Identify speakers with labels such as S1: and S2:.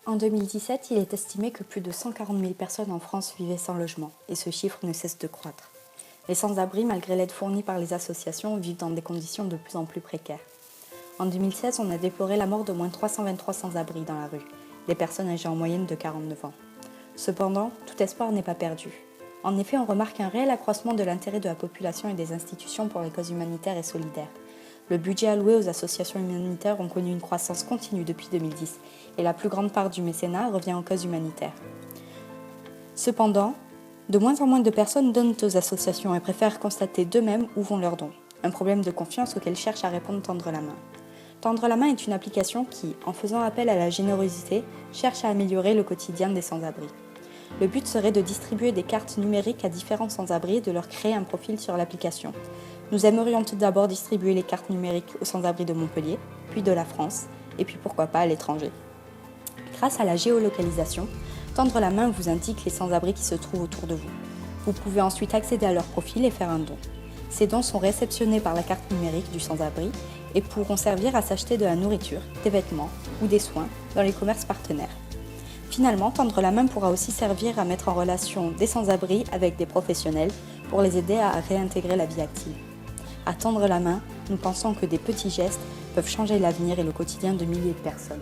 S1: En 2017, il est estimé que plus de 140 000 personnes en France vivaient sans logement, et ce chiffre ne cesse de croître. Les sans-abri, malgré l'aide fournie par les associations, vivent dans des conditions de plus en plus précaires. En 2016, on a déploré la mort d'au moins 323 sans-abri dans la rue, des personnes âgées en moyenne de 49 ans. Cependant, tout espoir n'est pas perdu. En effet, on remarque un réel accroissement de l'intérêt de la population et des institutions pour les causes humanitaires et solidaires. Le budget alloué aux associations humanitaires ont connu une croissance continue depuis 2010 et la plus grande part du mécénat revient aux causes humanitaires. Cependant, de moins en moins de personnes donnent aux associations et préfèrent constater d'eux-mêmes où vont leurs dons, un problème de confiance auquel cherche à répondre Tendre la main. Tendre la main est une application qui, en faisant appel à la générosité, cherche à améliorer le quotidien des sans-abri. Le but serait de distribuer des cartes numériques à différents sans-abri et de leur créer un profil sur l'application. Nous aimerions tout d'abord distribuer les cartes numériques aux sans-abri de Montpellier, puis de la France, et puis pourquoi pas à l'étranger. Grâce à la géolocalisation, Tendre la main vous indique les sans-abri qui se trouvent autour de vous. Vous pouvez ensuite accéder à leur profil et faire un don. Ces dons sont réceptionnés par la carte numérique du sans-abri et pourront servir à s'acheter de la nourriture, des vêtements ou des soins dans les commerces partenaires. Finalement, Tendre la main pourra aussi servir à mettre en relation des sans-abri avec des professionnels pour les aider à réintégrer la vie active. À Tendre la main, nous pensons que des petits gestes peuvent changer l'avenir et le quotidien de milliers de personnes.